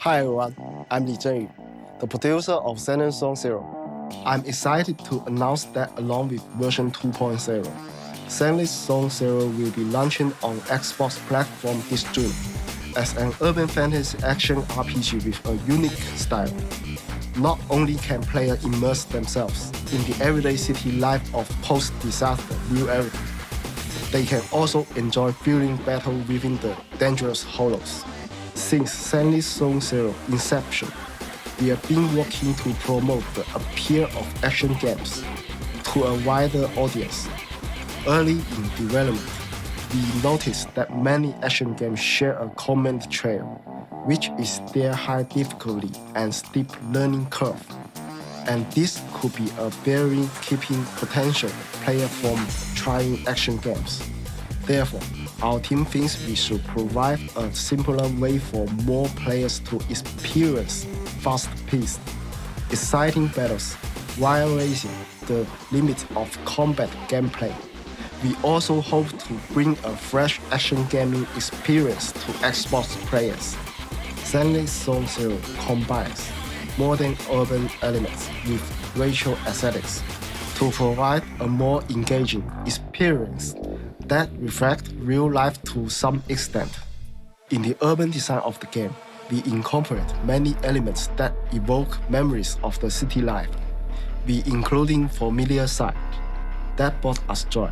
Hi everyone, I'm Li Zhenyu, the producer of Zenless Zone Zero. I'm excited to announce that along with version 2.0, Zenless Zone Zero will be launching on Xbox platform this June as an urban fantasy action RPG with a unique style. Not only can players immerse themselves in the everyday city life of post-disaster New Eridu, they can also enjoy feeling battle within the dangerous hollows. Since Zenless Zone Zero inception, we have been working to promote the appeal of action games to a wider audience. Early in development, we noticed that many action games share a common trail, which is their high difficulty and steep learning curve. And this could be a barrier keeping potential players from trying action games. Therefore, our team thinks we should provide a simpler way for more players to experience fast-paced, exciting battles while raising the limits of combat gameplay. We also hope to bring a fresh action gaming experience to Xbox players. Zenless Zone Zero combines modern urban elements with retro aesthetics to provide a more engaging experience that reflects real life to some extent. In the urban design of the game, we incorporate many elements that evoke memories of the city life. We including familiar sights that brought us joy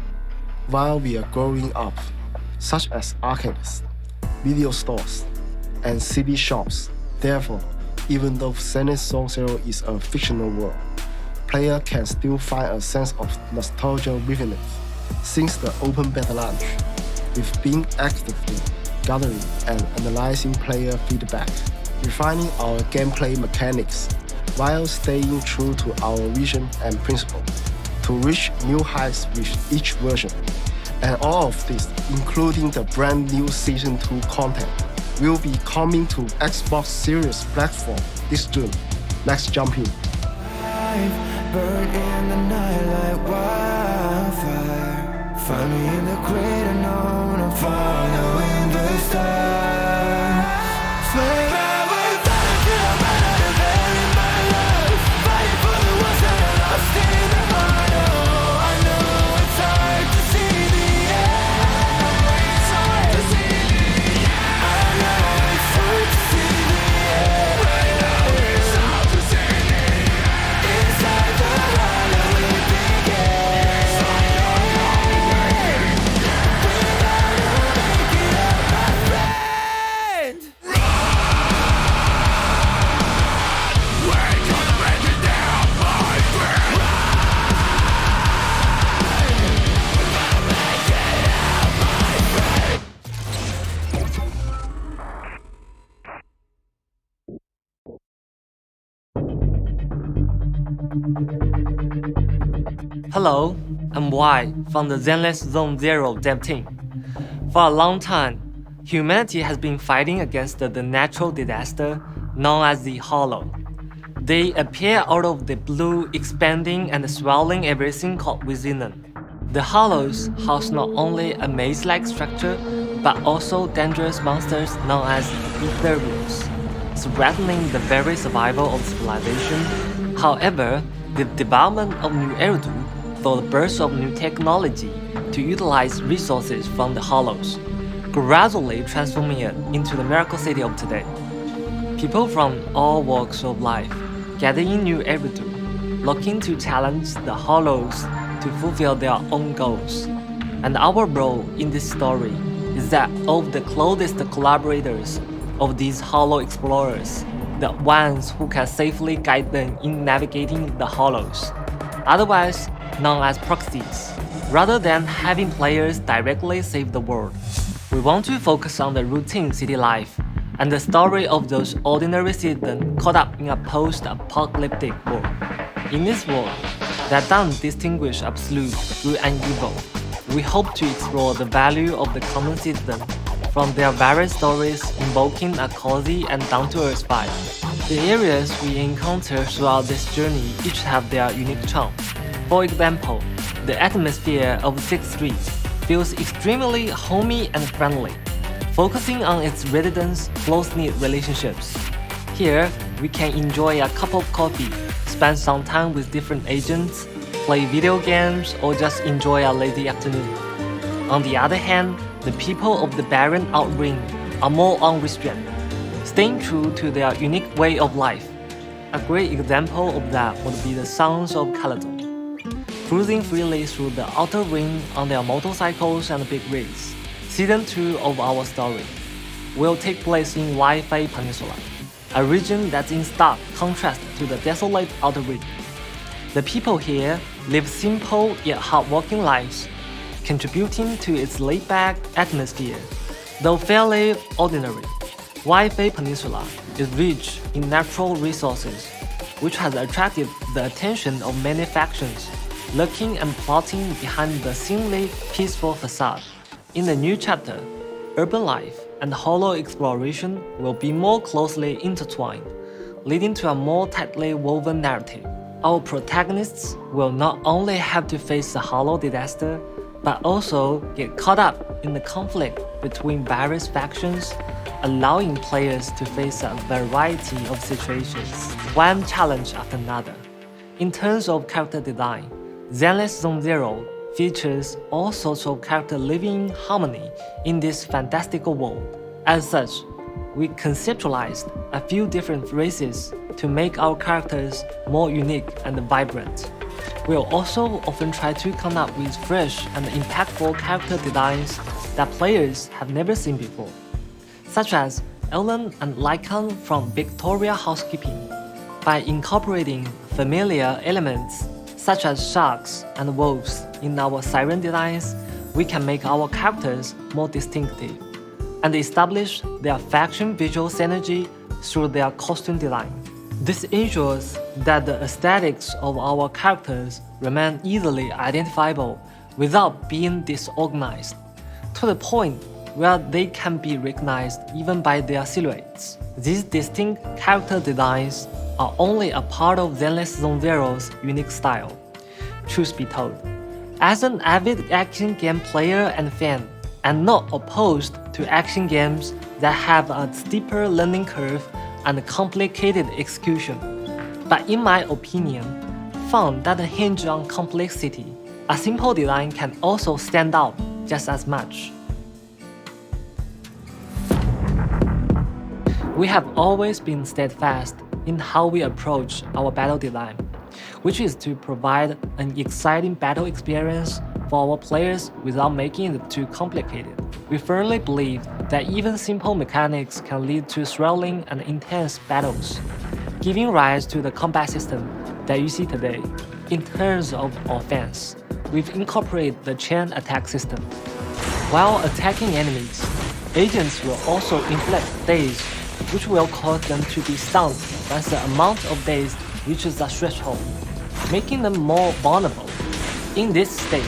while we are growing up, such as arcades, video stores, and city shops. Therefore, even though Zenless Zone Zero is a fictional world, players can still find a sense of nostalgia within it. Since the open beta launch, we've been actively gathering and analyzing player feedback, refining our gameplay mechanics, while staying true to our vision and principle to reach new heights with each version. And all of this, including the brand new Season 2 content, will be coming to Xbox Series platform this June. Let's jump in. Burn in the night like wildfire. Find me in the great unknown. I'm following the stars. Swear I will die till I'm out of there in my life. Fighting for the ones that are lost in the hollow. I know it's hard to see the end. I know it's hard to see the end. I know it's hard to see the end. I know it's hard to see the end. Inside the hollow it begins. Hello, I'm Y from the Zenless Zone Zero dev team. For a long time, humanity has been fighting against the natural disaster known as the Hollow. They appear out of the blue, expanding and swallowing everything caught within them. The Hollows house not only a maze-like structure, but also dangerous monsters known as Eridu, threatening the very survival of civilization. However, the development of New Eridu saw the birth of new technology to utilize resources from the Hollows, gradually transforming it into the miracle city of today. People from all walks of life gather in New Eridu, looking to challenge the Hollows to fulfill their own goals. And our role in this story is that of the closest collaborators of these Hollow explorers, the ones who can safely guide them in navigating the Hollows, otherwise known as proxies. Rather than having players directly save the world, we want to focus on the routine city life and the story of those ordinary citizens caught up in a post-apocalyptic world. In this world that doesn't distinguish absolute good and evil, we hope to explore the value of the common citizen from their various stories, invoking a cozy and down-to-earth vibe. The areas we encounter throughout this journey each have their unique charm. For example, the atmosphere of 6th Street feels extremely homey and friendly, focusing on its residents' close-knit relationships. Here, we can enjoy a cup of coffee, spend some time with different agents, play video games, or just enjoy a lazy afternoon. On the other hand, the people of the barren Outring are more unrestrained, staying true to their unique way of life. A great example of that would be the Sons of Caledon, cruising freely through the Outer Ring on their motorcycles and big rigs. Season 2 of our story will take place in Wi-Fi Peninsula, a region that's in stark contrast to the desolate Outer Ring. The people here live simple yet hardworking lives, contributing to its laid-back atmosphere. Though fairly ordinary, Wi-Fi Peninsula is rich in natural resources, which has attracted the attention of many factions, lurking and plotting behind the seemingly peaceful facade. In the new chapter, urban life and hollow exploration will be more closely intertwined, leading to a more tightly woven narrative. Our protagonists will not only have to face the hollow disaster, but also get caught up in the conflict between various factions, allowing players to face a variety of situations, one challenge after another. In terms of character design, Zenless Zone Zero features all sorts of characters living in harmony in this fantastical world. As such, we conceptualized a few different races to make our characters more unique and vibrant. We'll also often try to come up with fresh and impactful character designs that players have never seen before, such as Ellen and Lycan from Victoria Housekeeping. By incorporating familiar elements such as sharks and wolves in our siren designs, we can make our characters more distinctive and establish their faction visual synergy through their costume design. This ensures that the aesthetics of our characters remain easily identifiable without being disorganized, to the point where they can be recognized even by their silhouettes. These distinct character designs are only a part of Zenless Zone Zero's unique style. Truth be told, as an avid action game player and fan, I'm not opposed to action games that have a steeper learning curve and complicated execution. But in my opinion, fun doesn't hinge on complexity. A simple design can also stand out just as much. We have always been steadfast in how we approach our battle design, which is to provide an exciting battle experience for our players without making it too complicated. We firmly believe that even simple mechanics can lead to thrilling and intense battles, giving rise to the combat system that you see today. In terms of offense, we've incorporated the chain attack system. While attacking enemies, agents will also inflict daze, which will cause them to be stunned once the amount of daze reaches a threshold, making them more vulnerable. In this state,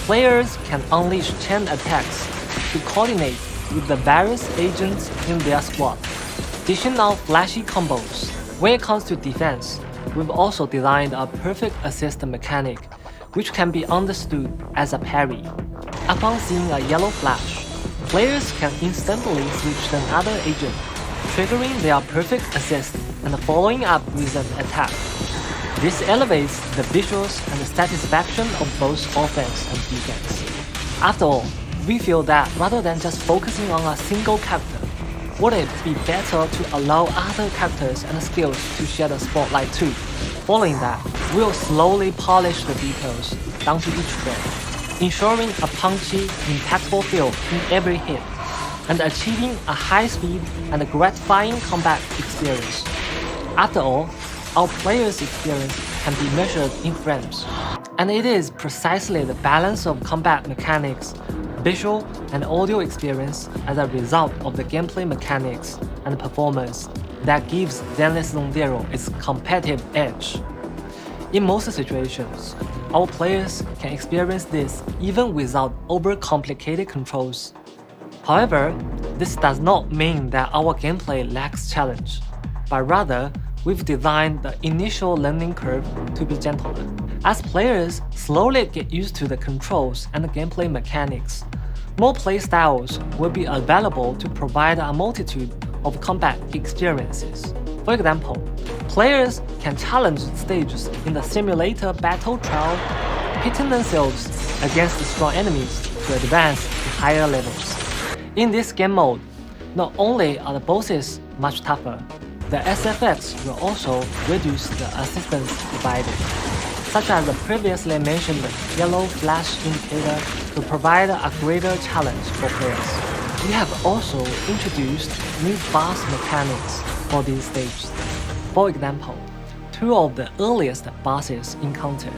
players can unleash chain attacks to coordinate with the various agents in their squad, dishing out flashy combos. When it comes to defense, we've also designed a perfect assist mechanic, which can be understood as a parry. Upon seeing a yellow flash, players can instantly switch to another agent, triggering their perfect assist and following up with an attack. This elevates the visuals and the satisfaction of both offense and defense. After all, we feel that rather than just focusing on a single character, wouldn't it be better to allow other characters and skills to share the spotlight too? Following that, we'll slowly polish the details down to each frame, ensuring a punchy, impactful feel in every hit, and achieving a high speed and gratifying combat experience. After all, our players' experience can be measured in frames, and it is precisely the balance of combat mechanics, visual and audio experience as a result of the gameplay mechanics and performance that gives Zenless Zone Zero its competitive edge. In most situations, our players can experience this even without overcomplicated controls. However, this does not mean that our gameplay lacks challenge, but rather we've designed the initial learning curve to be gentler. As players slowly get used to the controls and the gameplay mechanics, more playstyles will be available to provide a multitude of combat experiences. For example, players can challenge stages in the simulator battle trial, pitting themselves against strong enemies to advance to higher levels. In this game mode, not only are the bosses much tougher, the SFX will also reduce the assistance provided, such as the previously mentioned yellow flash indicator to provide a greater challenge for players. We have also introduced new boss mechanics for these stages. For example, two of the earliest bosses encountered,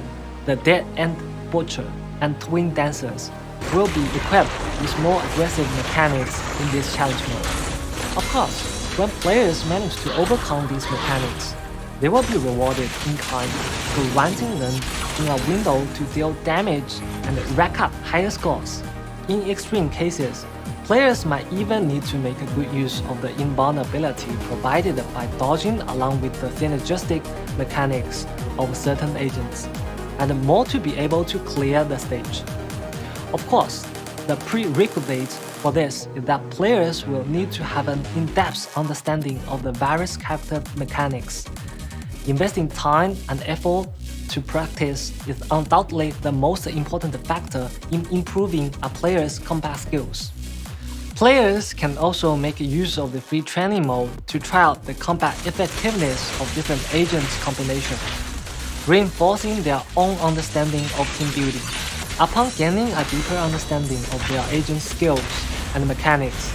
the Dead End Butcher and Twin Dancers, will be equipped with more aggressive mechanics in this challenge mode. Of course, when players manage to overcome these mechanics, they will be rewarded in kind, granting them in a window to deal damage and rack up higher scores. In extreme cases, players might even need to make a good use of the invulnerability provided by dodging along with the synergistic mechanics of certain agents, and more to be able to clear the stage. Of course, the prerequisite for this is that players will need to have an in-depth understanding of the various character mechanics. Investing time and effort to practice is undoubtedly the most important factor in improving a player's combat skills. Players can also make use of the free training mode to try out the combat effectiveness of different agents combinations, reinforcing their own understanding of team building. Upon gaining a deeper understanding of their agent's skills and mechanics,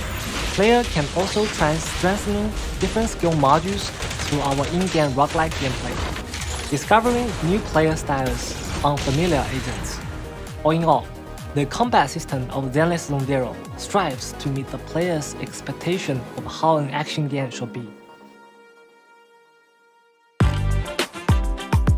players can also try strengthening different skill modules through our in-game roguelike gameplay, discovering new player styles on familiar agents. All in all, the combat system of Zenless Zone Zero strives to meet the player's expectation of how an action game should be.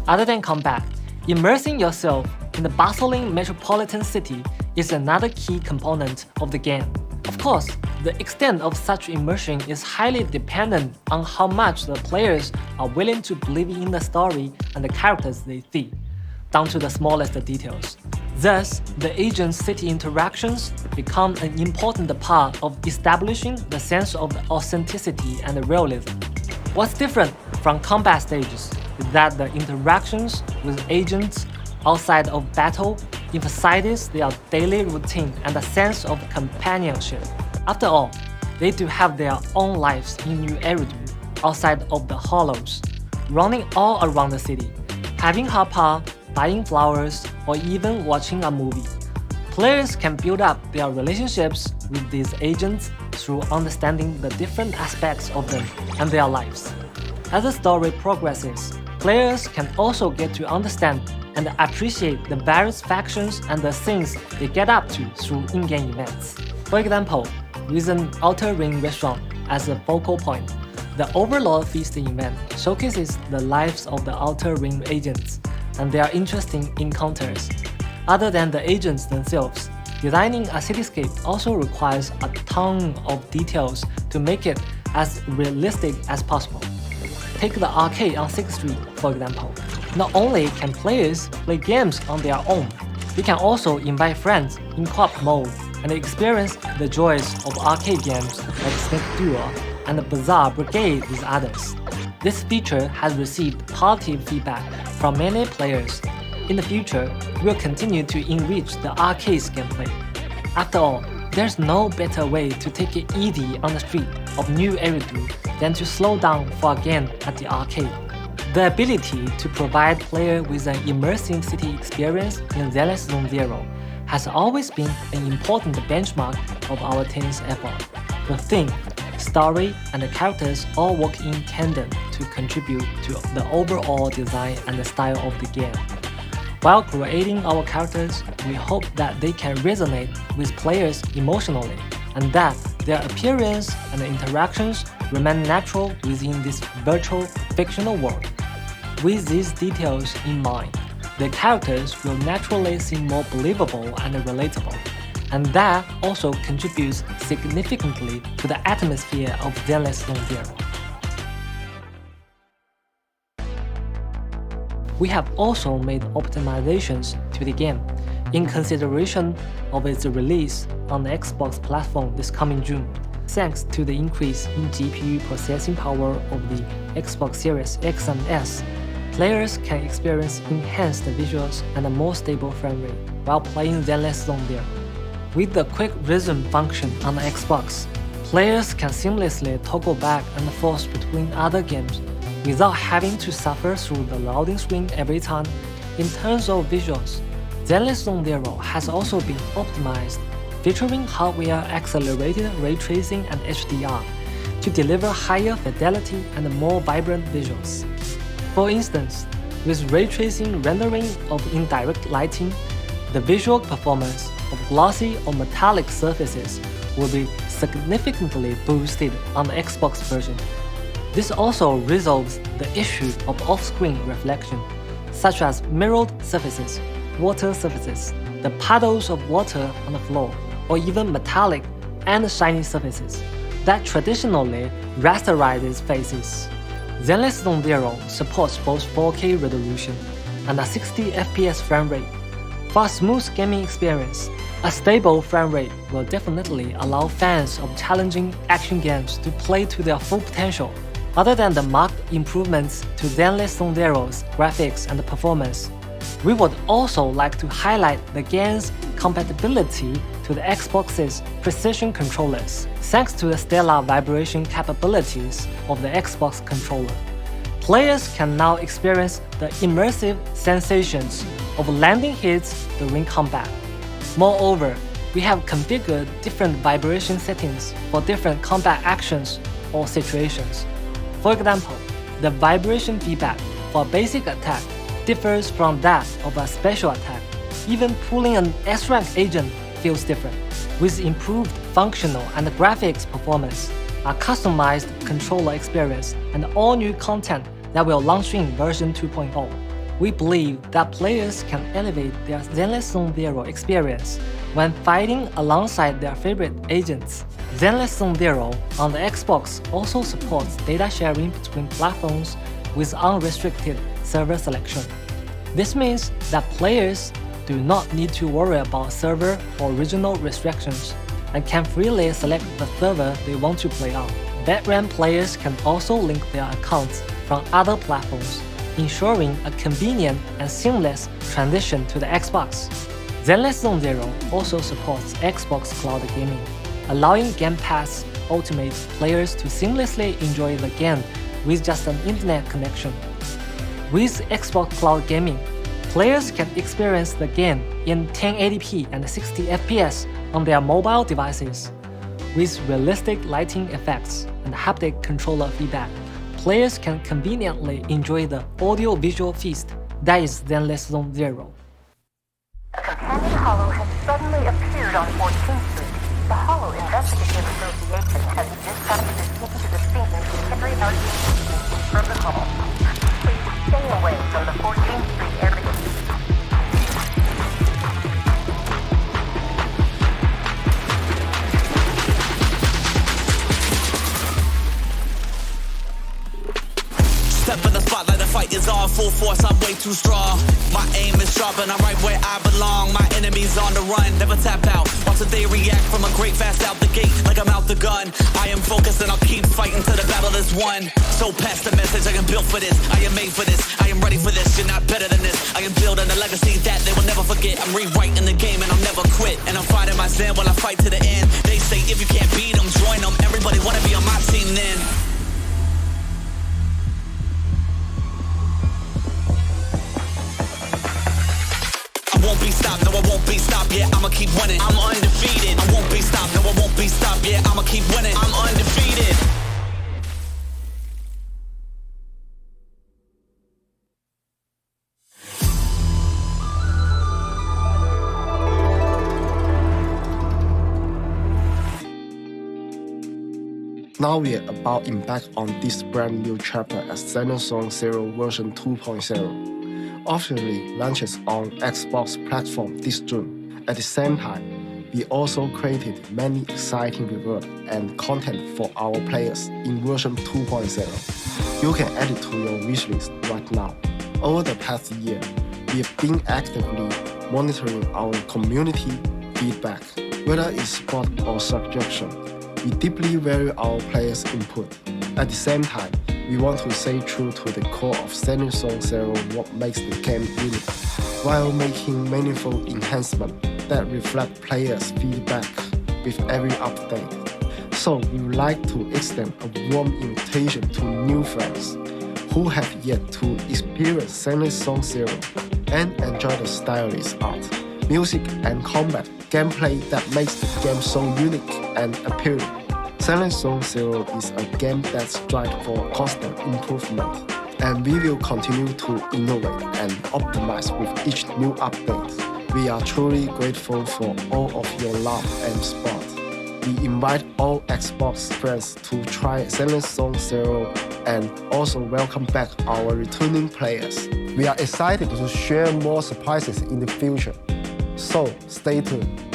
Other than combat, immersing yourself in the bustling metropolitan city is another key component of the game. Of course, the extent of such immersion is highly dependent on how much the players are willing to believe in the story and the characters they see, down to the smallest details. Thus, the agent's city interactions become an important part of establishing the sense of authenticity and realism. What's different from combat stages is that the interactions with agents outside of battle emphasizes their daily routine and a sense of companionship. After all, they do have their own lives in New Eridu, outside of the hollows, running all around the city, having hapa, buying flowers, or even watching a movie. Players can build up their relationships with these agents through understanding the different aspects of them and their lives. As the story progresses, players can also get to understand and appreciate the various factions and the things they get up to through in-game events. For example, with an Outer Ring restaurant as a focal point, the Overlord Feasting event showcases the lives of the Outer Ring agents and their interesting encounters. Other than the agents themselves, designing a cityscape also requires a ton of details to make it as realistic as possible. Take the arcade on 6th Street, for example. Not only can players play games on their own, they can also invite friends in co-op mode and experience the joys of arcade games like Snake Duel and the Bazaar Brigade with others. This feature has received positive feedback from many players. In the future, we'll continue to enrich the arcade's gameplay. After all, there's no better way to take it easy on the street of New Eridu than to slow down for a game at the arcade. The ability to provide players with an immersive city experience in Zenless Zone Zero has always been an important benchmark of our team's effort. The theme, story, and the characters all work in tandem to contribute to the overall design and the style of the game. While creating our characters, we hope that they can resonate with players emotionally and that their appearance and interactions remain natural within this virtual fictional world. With these details in mind, the characters will naturally seem more believable and relatable, and that also contributes significantly to the atmosphere of Zenless Zone Zero. We have also made optimizations to the game in consideration of its release on the Xbox platform this coming June. Thanks to the increase in GPU processing power of the Xbox Series X and S, players can experience enhanced visuals and a more stable frame rate while playing Zenless Zone Zero. With the quick resume function on the Xbox, players can seamlessly toggle back and forth between other games without having to suffer through the loading screen every time. In terms of visuals, Zenless Zone Zero has also been optimized, featuring hardware-accelerated ray tracing and HDR to deliver higher fidelity and more vibrant visuals. For instance, with ray tracing rendering of indirect lighting, the visual performance of glossy or metallic surfaces will be significantly boosted on the Xbox version. This also resolves the issue of off-screen reflection, such as mirrored surfaces, water surfaces, the puddles of water on the floor, or even metallic and shiny surfaces that traditionally rasterizes faces. Zenless Zone Zero supports both 4K resolution and a 60 FPS frame rate. For a smooth gaming experience, a stable frame rate will definitely allow fans of challenging action games to play to their full potential. Other than the marked improvements to Zenless Zone Zero's graphics and performance, we would also like to highlight the game's compatibility to the Xbox's precision controllers. Thanks to the stellar vibration capabilities of the Xbox controller, players can now experience the immersive sensations of landing hits during combat. Moreover, we have configured different vibration settings for different combat actions or situations. For example, the vibration feedback for a basic attack differs from that of a special attack. Even pulling an S-rank agent feels different. With improved functional and graphics performance, a customized controller experience, and all new content that will launch in version 2.0, we believe that players can elevate their Zenless Zone Zero experience when fighting alongside their favorite agents. Zenless Zone Zero on the Xbox also supports data sharing between platforms with unrestricted server selection. This means that players do not need to worry about server or regional restrictions and can freely select the server they want to play on. Veteran players can also link their accounts from other platforms, ensuring a convenient and seamless transition to the Xbox. Zenless Zone Zero also supports Xbox Cloud Gaming, allowing Game Pass Ultimate players to seamlessly enjoy the game with just an internet connection. With Xbox Cloud Gaming, players can experience the game in 1080p and 60 FPS on their mobile devices. With realistic lighting effects and haptic controller feedback, players can conveniently enjoy the audio-visual feast that is Zenless Zone Zero. A companion hollow has suddenly appeared on 14th Street. The Hollow Investigative Association has dispatched a team to the scene to carry out investigations from the Hollow. Please stay away from the 14th Street area. Step in the spotlight, the fight is on full force, I'm way too strong. My aim is sharp and I'm right where I belong. My enemies on the run, never tap out. Watch that they react from a great fast out the gate, like I'm out the gun. I am focused and I'll keep fighting till the battle is won. So pass the message, I am built for this, I am made for this, I am ready for this, you're not better than this. I am building a legacy that they will never forget. I'm rewriting the game and I'll never quit. And I'm fighting my zen while I fight to the end. They say if you can't beat them, join them. Everybody wanna be on my team then. I won't be stopped, no I won't be stopped, yeah, I'ma keep winning. I'm undefeated. I won't be stopped, no I won't be stopped, yeah, I'ma keep winning. I'm undefeated. Now we are about to embark on this brand new chapter as Zenless Zone Zero version 2.0. Officially launches on Xbox platform this June. At the same time, we also created many exciting rewards and content for our players in version 2.0. You can add it to your wishlist right now. Over the past year, we have been actively monitoring our community feedback, whether it's support or suggestion. We deeply value our players' input. At the same time, we want to stay true to the core of Zenless Zone Zero, what makes the game unique, while making meaningful enhancements that reflect players' feedback with every update. So we would like to extend a warm invitation to new fans who have yet to experience Zenless Zone Zero and enjoy the stylish art, music and combat gameplay that makes the game so unique and appealing. Zenless Zone Zero is a game that strives for constant improvement, and we will continue to innovate and optimize with each new update. We are truly grateful for all of your love and support. We invite all Xbox fans to try Zenless Zone Zero and also welcome back our returning players. We are excited to share more surprises in the future, so stay tuned.